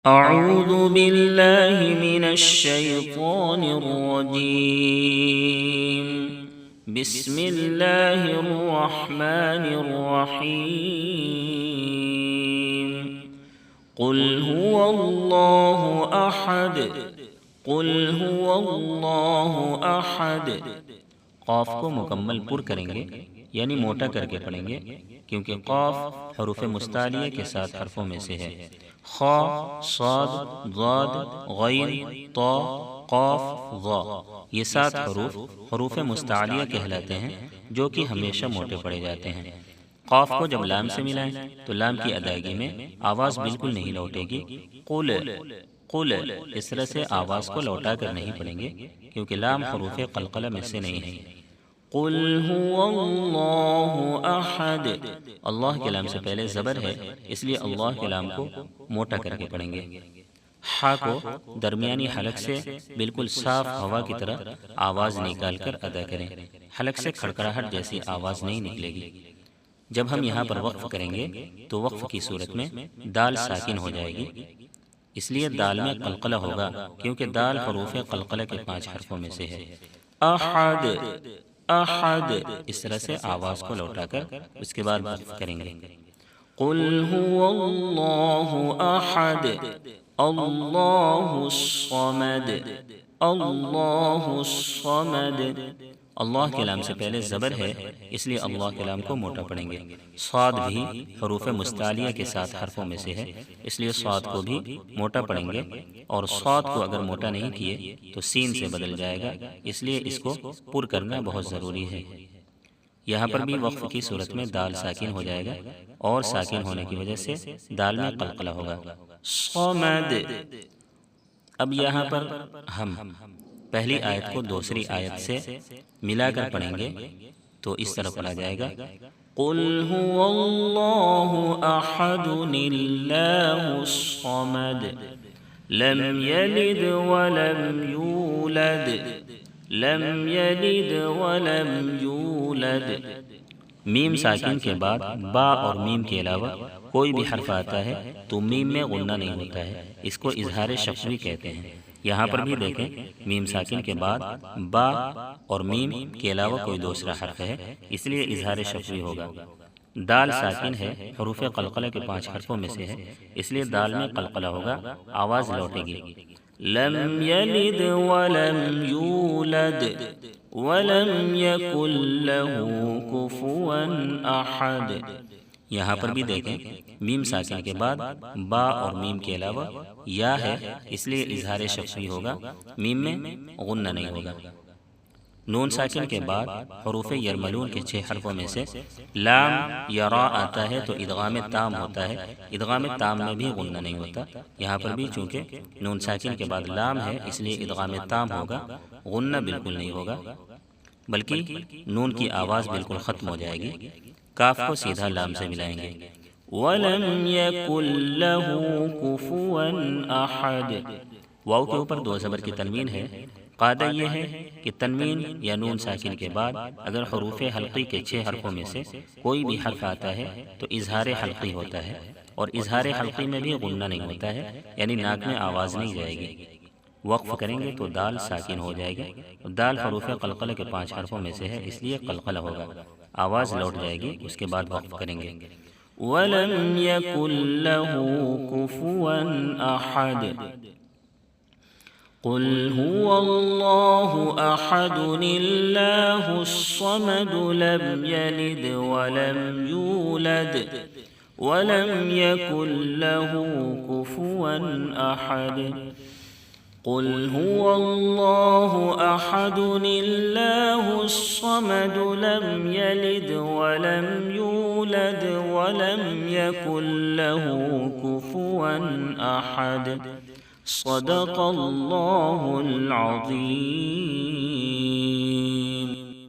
أعوذ بالله من الشيطان الرجيم. بسم الله الرحمن الرحيم. قل هو الله أحد. قل هو الله أحد. قاف کو مکمل پر کریں گے یعنی موٹا کر کے پڑھیں گے، کیونکہ قاف حروف مستعلیہ کے ساتھ حرفوں میں سے ہے۔ خا، صاد، ضاد، غین، طا، قاف، ظا، یہ 7 حروف مستعلیہ کہلاتے ہیں جو کہ ہمیشہ موٹے پڑے جاتے ہیں۔ قاف کو جب لام سے ملائیں تو لام کی ادائیگی میں آواز بالکل نہیں لوٹے گی۔ قل، قل، اس طرح سے آواز کو لوٹا کر نہیں پڑھیں گے، کیونکہ لام حروف قلقلہ میں سے نہیں ہے۔ قل هو اللہ احد، اللہ کے لام سے پہلے زبر ہے، اس لیے اللہ کے لام کو موٹا کر کے پڑھیں گے۔ ہا کو درمیانی حلق سے بالکل صاف ہوا کی طرح آواز نکال کر ادا کریں، حلق سے کھڑکڑاہٹ جیسی آواز نہیں نکلے گی۔ جب ہم یہاں پر وقف کریں گے تو وقف کی صورت میں دال ساکن ہو جائے گی، اس لیے دال میں قلقلہ ہوگا، کیونکہ دال حروف قلقلہ کے 5 حرفوں میں سے ہے۔ احد، احد، اس طرح سے آواز کو لوٹا کر اس کے بعد وقف کریں گے۔ قل هو اللہ احد، اللہ الصمد، اللہ الصمد، اللہ کے لام سے پہلے زبر ہے، اس لیے اللہ کے لام کو موٹا پڑھیں گے۔ صاد بھی حروف مستعلیہ کے 7 حرفوں میں سے ہے، اس لیے صاد کو بھی موٹا پڑھیں گے، اور صاد کو اگر موٹا نہیں کیے تو سین سے بدل جائے گا، اس لیے اس کو پر کرنا بہت ضروری ہے۔ یہاں پر بھی وقف کی صورت میں دال ساکن ہو جائے گا، اور ساکن ہونے کی وجہ سے دال میں قلقلہ ہوگا۔ صمد، اب یہاں پر ہم پہلی آیت کو دوسری آیت سے ملا کر پڑھیں گے تو اس طرح پڑھا جائے گا۔ قل هو اللہ احد اللہ الصمد لم یلد ولم یولد لم یلد ولم یولد۔ میم ساکن کے بعد با اور میم کے علاوہ کوئی بھی حرف آتا ہے تو میم میں غنہ نہیں ہوتا ہے، اس کو اظہار شفوی کہتے ہیں۔ یہاں پر بھی دیکھیں، میم ساکن کے بعد با اور میم کے علاوہ کوئی دوسرا حرف ہے، اس لیے اظہار شفوی ہوگا۔ دال ساکن ہے، حروف قلقلہ کے 5 حرفوں میں سے ہے، اس لیے دال میں قلقلہ ہوگا، آواز لوٹے گی۔ لم یلد ولم یولد ولم یکن لہ کفوا احد۔ یہاں پر بھی دیکھیں، میم ساکن کے بعد با اور میم کے علاوہ یا ہے، اس لیے اظہار شفوی ہوگا، میم میں غنہ نہیں ہوگا۔ نون ساکن کے بعد حروف یرملون کے 6 حرفوں میں سے لام یا را آتا ہے تو ادغام تام ہوتا ہے، ادغام تام میں بھی غنہ نہیں ہوتا۔ یہاں پر بھی چونکہ نون ساکن کے بعد لام ہے، اس لیے ادغام تام ہوگا، غنہ بالکل نہیں ہوگا، بلکہ نون کی آواز بالکل ختم ہو جائے گی۔ کاف کو سیدھا لام سے ملائیں گے۔ وَلَمْ يَكُنْ لَهُ كُفُوًا أَحَدٌ۔ واو کے اوپر 2 زبر کی تنوین ہے۔ قاعدہ یہ ہے کہ تنوین یا نون ساکن کے بعد اگر حروف حلقی کے 6 حرفوں میں سے کوئی بھی حرف آتا ہے تو اظہار حلقی ہوتا ہے، اور اظہار حلقی میں بھی غنہ نہیں ہوتا ہے، یعنی ناک میں آواز نہیں جائے گی۔ وقف کریں گے تو دال ساکن ہو جائے گی، دال حروف قلقلہ کے 5 حرفوں میں سے ہے، اس لیے قلقلہ ہوگا، آواز لوٹ جائے گی، اس کے بعد وقف کریں گے۔ وَلَمْ يَكُنْ لَهُ كُفُوًا أَحَدٌ۔ قل هو اللہ احد اللہ الصمد لم یلد ولم یولد ولم یکن له کفوا احد۔ قل هو اللہ احد اللہ الصمد لم یلد ولم یولد ولم یکن له کفوا احد۔ صدق اللہ العظیم۔